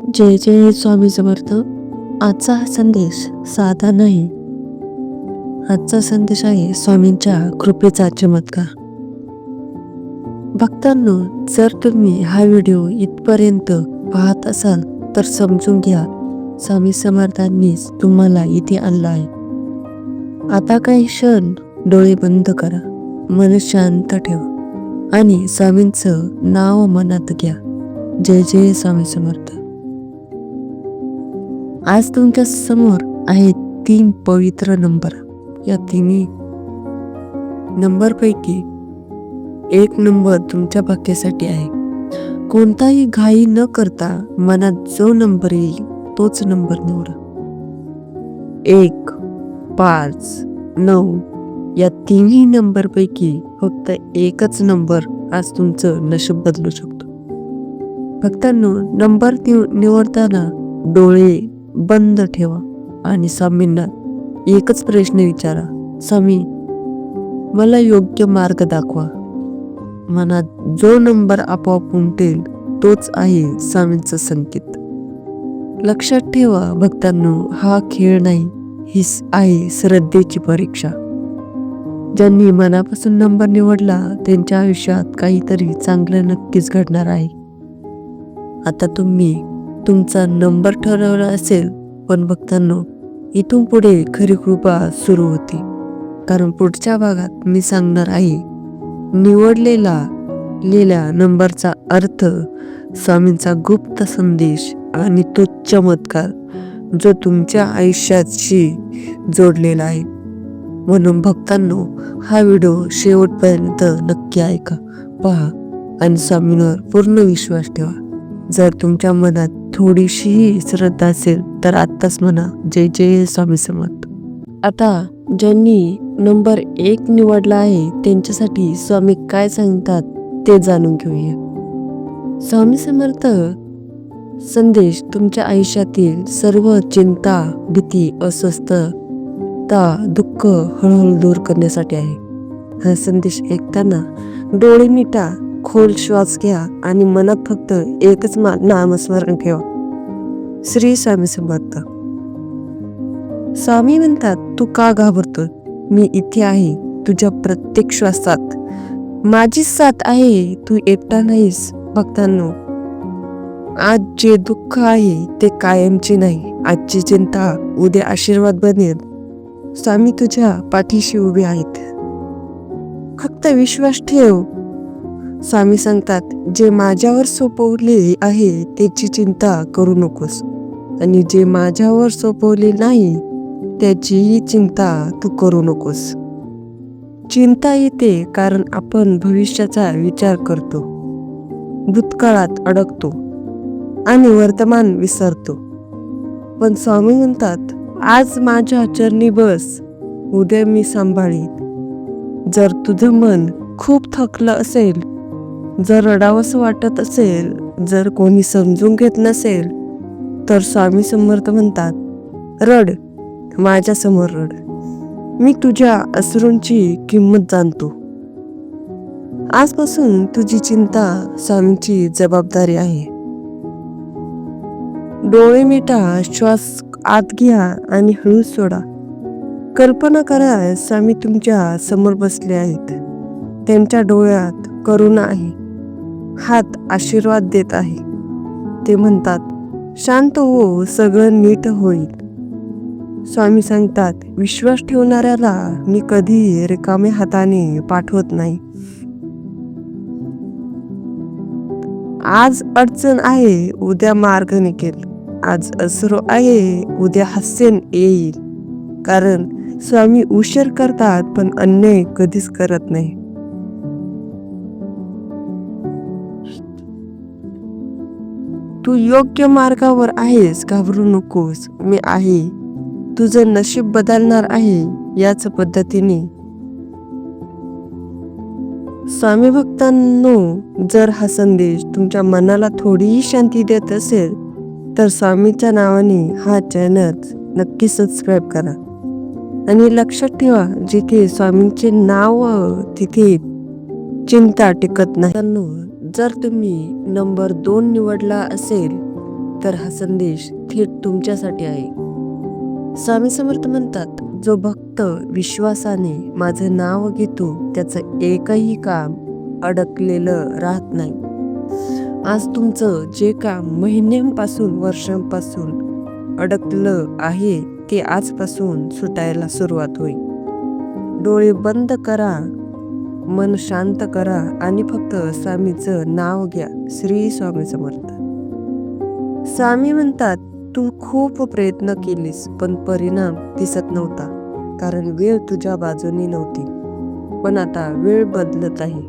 जय जय स्वामी समर्थ. आजचा हा संदेश साधा नाही. आजचा संदेश आहे स्वामींच्या कृपेचा चमत्कार. भक्तांनो, जर तुम्ही हा व्हिडिओ इथपर्यंत पाहत असाल तर समजून घ्या, स्वामी समर्थांनीच तुम्हाला इथे आणलं आहे. आता काही क्षण डोळे बंद करा, मन शांत ठेवा आणि स्वामींचं नाव मनात घ्या. जय जय स्वामी समर्थ. आज तुमच्या समोर आहेत 3 पवित्र नंबर. या तिन्ही नंबरपैकी एक नंबर तुमच्या भाग्यासाठी आहे. कोणताही घाई न करता मनात जो नंबर येईल तोच नंबर निवडा. 1, 5, 9 या तिन्ही नंबरपैकी फक्त एकच नंबर आज तुमचं नशीब बदलू शकतो. भक्तांनो, नंबर निवडताना डोळे बंद ठेवा आणि स्वामींना एकच प्रश्न विचारा, स्वामी मला योग्य मार्ग दाखवा. मनात जो नंबर आपोआप उमटेल तोच आहे स्वामींचा संकेत. लक्षात ठेवा भक्तांनो, हा खेळ नाही, ही आहे श्रद्धेची परीक्षा. ज्यांनी मनापासून नंबर निवडला त्यांच्या आयुष्यात काहीतरी चांगलं नक्कीच घडणार आहे. आता तुम्ही तुमचा नंबर ठरवला असेल, पण भक्तांनो, इथून पुढे खरी कृपा सुरू होती. कारण पुढच्या भागात मी सांगणार आहे निवडलेल्या नंबरचा अर्थ, स्वामींचा गुप्त संदेश आणि तो चमत्कार जो तुमच्या आयुष्याशी जोडलेला आहे. म्हणून भक्तांनो, हा व्हिडिओ शेवटपर्यंत नक्की ऐका, पहा आणि स्वामींवर पूर्ण विश्वास ठेवा. जर तुमच्या मनात थोडीशी श्रद्धा असेल तर आत्ताच म्हणा, जय जय स्वामी समर्थ. आता ज्यांनी नंबर 1 निवडला आहे त्यांच्यासाठी स्वामी काय सांगतात ते जाणून घेऊया. स्वामी समर्थ संदेश तुमच्या आयुष्यातील सर्व चिंता, भीती, अस्वस्थता, दुःख हळूहळू दूर करण्यासाठी आहे. हा संदेश ऐकताना डोळे मिटा, खोल श्वास घ्या आणि मनात फक्त एकच नामस्मरण ठेवा, श्री स्वामी समर्थ. स्वामी म्हणतात, तू का घाबरतो? मी इथे आहे तुझ्या प्रत्येक श्वासात. माझी साथ आहे, तू एकटा नाहीस. भक्तांनो, आज जे दुःख आहे ते कायमचे नाही. आजची चिंता उद्या आशीर्वाद बनेल. स्वामी तुझ्या पाठीशी उभे आहेत, फक्त विश्वास ठेव. स्वामी सांगतात, जे माझ्यावर सोपवले आहे त्याची चिंता करू नकोस आणि जे माझ्यावर सोपवले नाही त्याचीही चिंता तू करू नकोस. चिंता येते कारण आपण भविष्याचा विचार करतो, भूतकाळात अडकतो आणि वर्तमान विसरतो. पण स्वामी म्हणतात, आज माझ्या चरणी बस, उद्या मी सांभाळीन. जर तुझं मन खूप थकलं असेल, जर रडावंसं वाटत असेल, जर कोणी समजून घेत नसेल, तर स्वामी समर्थ म्हणतात, रड, माझ्या समोर रड. मी तुझ्या अश्रूंची किंमत जाणतो. आजपासून तुझी चिंता स्वामींची जबाबदारी आहे. डोळे मिटा, श्वास आत घ्या आणि हळू सोडा. कल्पना करा, स्वामी तुमच्या समोर बसले आहेत. त्यांच्या डोळ्यात करुणा आहे, हात आशीर्वाद देत आहे. ते म्हणतात, शांत हो, सगळं नीट होईल. स्वामी सांगतात, विश्वास ठेवणाऱ्याला मी कधी रिकाम्या हाताने पाठवत नाही. आज अडचण आहे, उद्या मार्ग निघेल. आज अश्रू आहे, उद्या हास्य येईल. कारण स्वामी उशीर करतात पण अन्याय कधीच करत नाही. तू योग्य मार्गावर आहेस, घाबरू नकोस. मी आहे, तुझं नशीब बदलणार आहे. याच पद्धतीने स्वामी भक्तांनो, जर हा संदेश तुमच्या मनाला थोडीही शांती देत असेल तर स्वामीच्या नावाने हा चॅनल नक्की सबस्क्राईब करा. आणि लक्षात ठेवा, जिथे स्वामींचे नाव तिथे चिंता टिकत नाही. जर तुम्ही नंबर 2 निवडला असेल तर हा संदेश थेट तुमच्यासाठी आहे. स्वामी समर्थ म्हणतात, जो भक्त विश्वासाने माझं नाव घेतो त्याचं एकही काम अडकलेलं राहत नाही. आज तुमचं जे काम महिन्यांपासून वर्षांपासून अडकलं आहे ते आजपासून सुटायला सुरुवात होईल. डोळे बंद करा, मन शांत करा आणि फक्त स्वामीचं नाव घ्या. श्री स्वामी समर्थ. स्वामी म्हणतात, तू खूप प्रयत्न केलीस पण परिणाम दिसत नव्हता, कारण वेळ तुझ्या बाजूनी नव्हती. पण आता वेळ बदलत आहे.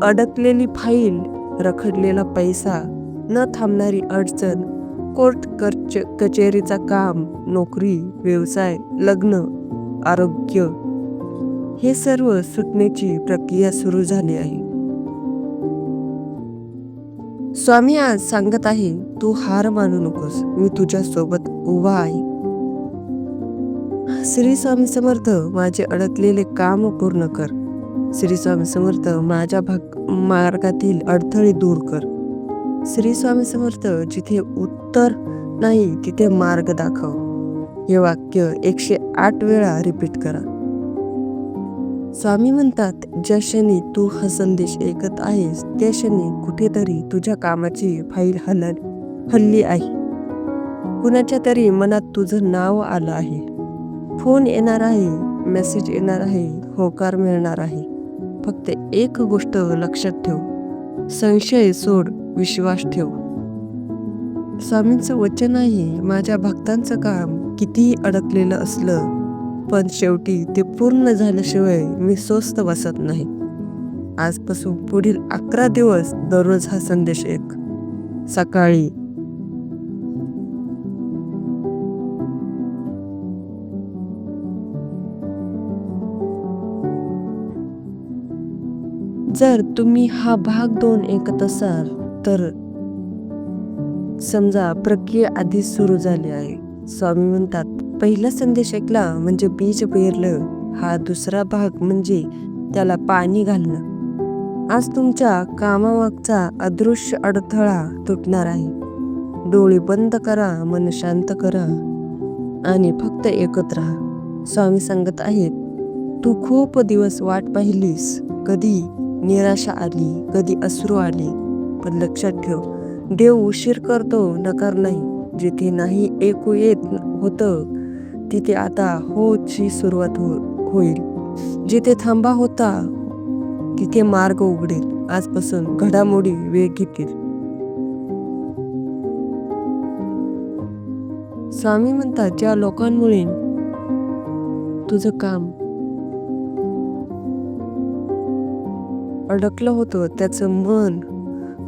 अडकलेली फाईल, रखडलेला पैसा, न थांबणारी अडचण, कोर्ट कचेरीचा काम, नोकरी, व्यवसाय, लग्न, आरोग्य, हे सर्व सुटण्याची प्रक्रिया सुरू झाली आहे. स्वामी आज सांगत आहे, तू हार मानू नकोस, मी तुझ्या सोबत उभा आहे. श्री स्वामी समर्थ, माझे अडकलेले काम पूर्ण कर. श्री स्वामी समर्थ, माझ्या मार्गातील अडथळे दूर कर. श्री स्वामी समर्थ, जिथे उत्तर नाही तिथे मार्ग दाखव. हे वाक्य 108 वेळा रिपीट करा. स्वामी म्हणतात, ज्या क्षणी तू हा संदेश ऐकत आहेस त्या क्षणी कुठेतरी तुझ्या कामाची फाईल हल्ली आहे. कुणाच्या तरी मनात तुझं नाव आलं आहे. फोन येणार आहे, मेसेज येणार आहे, होकार मिळणार आहे. फक्त एक गोष्ट लक्षात ठेव, संशय सोड, विश्वास ठेव. स्वामींचं वचन आहे, माझ्या भक्तांचं काम कितीही अडकलेलं असलं पण शेवटी ते पूर्ण झाल्याशिवाय मी स्वस्थ बसत नाही. आजपासून पुढील 11 दिवस दररोज हा संदेश ऐक. सकाळी, जर तुम्ही हा भाग 2 ऐकत असाल तर समजा प्रक्रिया आधीच सुरू झाली आहे. स्वामी म्हणतात, पहिला संदेश ऐकला म्हणजे बीज पेरलं. हा दुसरा भाग म्हणजे त्याला पाणी घालणं. आज तुमच्या कामामागचा अदृश्य अडथळा तुटणार आहे. डोळे बंद करा, मन शांत करा आणि फक्त ऐकत राहा. स्वामी सांगत आहेत, तू खूप दिवस वाट पाहिलीस. कधी निराशा आली, कधी अश्रू आले, पण लक्षात ठेव, देव उशीर करतो, नकार नाही. जिथे नाही ऐकू येत होतं तिथे आता होची सुरुवात होईल. जिथे थांबा होता तिथे मार्ग उघडेल. आजपासून घडामोडी वेग घेतील. स्वामी म्हणतात, ज्या लोकांमुळे तुझं काम अडकलं होतं त्याचं मन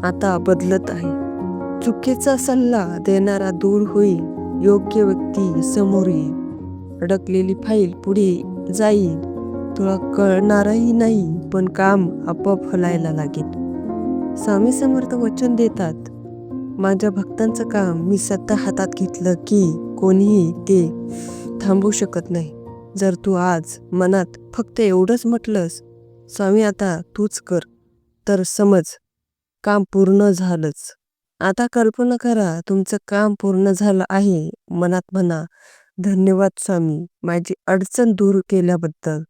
आता बदलत आहे. चुकीचा सल्ला देणारा दूर होईल, योग्य व्यक्ती समोर येईल, अडकलेली फाईल पुढे जाईल. तुला कळणारही नाही पण काम आपोआप हलायला लागेल. स्वामी समर्थ वचन देतात, माझ्या भक्तांचं काम मी स्वतः हातात घेतलं की कोणीही ते थांबवू शकत नाही. जर तू आज मनात फक्त एवढंच म्हटलंस, स्वामी आता तूच कर, तर समज काम पूर्ण झालंच. आता कल्पना करा तुमचं काम पूर्ण झालं आहे. मनात म्हणा, धन्यवाद स्वामी, माझी अडचण दूर केल्याबद्दल.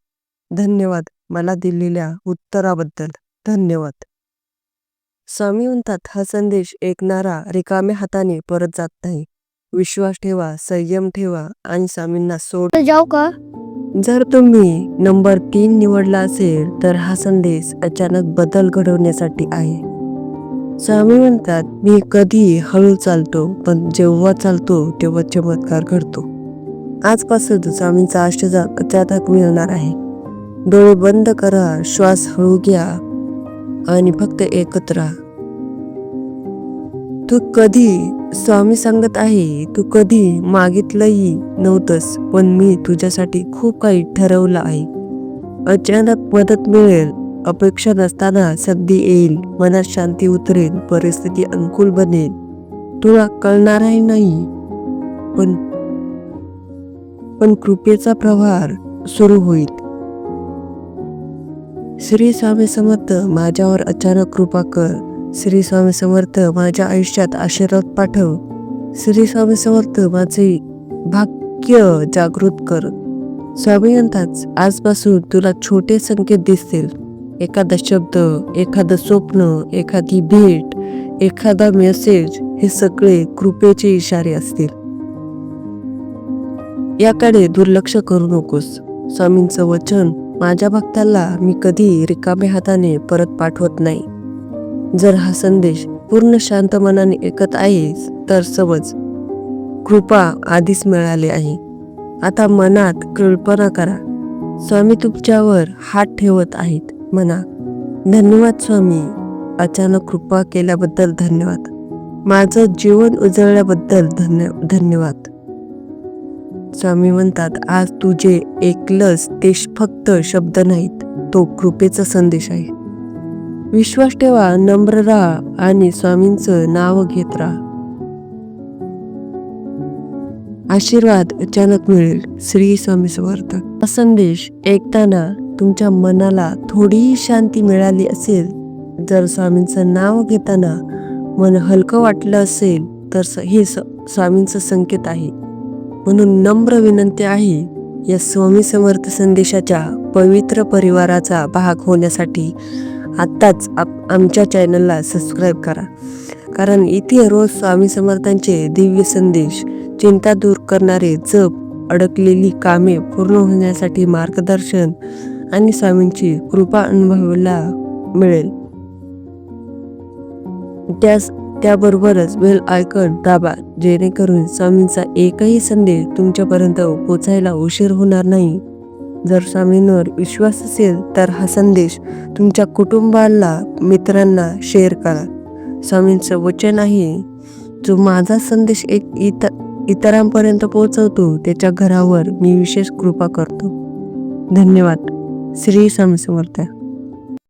धन्यवाद मला दिलेल्या उत्तराबद्दल. धन्यवाद. स्वामी म्हणतात, हा संदेश ऐकणारा रिकाम्या हाताने परत जात नाही. विश्वास ठेवा, संयम ठेवा आणि स्वामींना सोड जाऊ का? जर तुम्ही नंबर 3 निवडला असेल तर हा संदेश अचानक बदल घडवण्यासाठी आहे. स्वामी म्हणतात, मी कधी हळू चालतो पण जेव्हा चालतो तेव्हा चमत्कार घडतो. आजपासून स्वामींचा आशीर्वाद अचानक मिळणार आहे. डोळे बंद करा, श्वास हळू घ्या आणि फक्त ऐकत राहा. तू कधी, स्वामी सांगत आहे, तू कधी मागितलंही नव्हतंस पण मी तुझ्यासाठी खूप काही ठरवलं आहे. अचानक मदत मिळेल, अपेक्षा नसताना संधी येईल, मनात शांती उतरेल, परिस्थिती अनुकूल बनेल. तुला कळणारही नाही पण कृपेचा प्रवाह सुरू होईल. श्री स्वामी समर्थ, माझ्यावर अचानक कृपा कर. श्री स्वामी समर्थ माझ्या आयुष्यात आशीर्वाद पाठव. श्री स्वामी समर्थ माझे भाग्य जागृत कर. स्वामी म्हणतात, आजपासून तुला छोटे संकेत दिसतील. एखादा शब्द, एखादं स्वप्न, एखादी भेट, एखादा मेसेज, हे सगळे कृपेचे इशारे असतील. याकडे दुर्लक्ष करू नकोस. स्वामींचं वचन, माझ्या भक्ताला मी कधी रिकाम्या हाताने परत पाठवत नाही. जर हा संदेश पूर्ण शांत मनाने ऐकत आहेस तर समज, कृपा आधीच मिळाली आहे. आता मनात कल्पना करा, स्वामी तुमच्यावर हात ठेवत आहेत. म्हणा, धन्यवाद स्वामी, अचानक कृपा केल्याबद्दल धन्यवाद. माझं जीवन उजळल्याबद्दल धन्यवाद. स्वामी म्हणतात, आज तू जे ऐकलंस ते फक्त शब्द नाहीत, तो कृपेचा संदेश आहे. विश्वास ठेवा, नम्र राहा आणि स्वामींचं नाव घेत राहा. आशीर्वाद अचानक मिळेल. श्री स्वामी समर्थ. हा संदेश ऐकताना तुमच्या मनाला थोडी शांती मिळाली असेल, जर स्वामींचं नाव घेताना मन हलकं वाटलं असेल, तर हे स्वामींचं संकेत आहे. म्हणून नम्र विनंती आहे, या स्वामी समर्थ संदेशाच्या पवित्र परिवाराचा भाग होण्यासाठी आत्ताच आमच्या चॅनलला सबस्क्राईब करा. कारण इथे रोज स्वामी समर्थांचे दिव्य संदेश, चिंता दूर करणारे जप, अडकलेली कामे पूर्ण होण्यासाठी मार्गदर्शन आणि स्वामींची कृपा अनुभवायला मिळेल. त्याबरोबरच बेल आयकॉन दाबा, जेणेकरून स्वामींचा एकही संदेश तुमच्यापर्यंत पोचायला उशीर होणार नाही. जर स्वामींवर विश्वास असेल तर हा संदेश तुमच्या कुटुंबाला, मित्रांना शेअर करा. स्वामींचं वचन आहे, जो माझा संदेश इतरांपर्यंत पोहोचवतो त्याच्या घरावर मी विशेष कृपा करतो. धन्यवाद. श्री स्वामी समर्थ.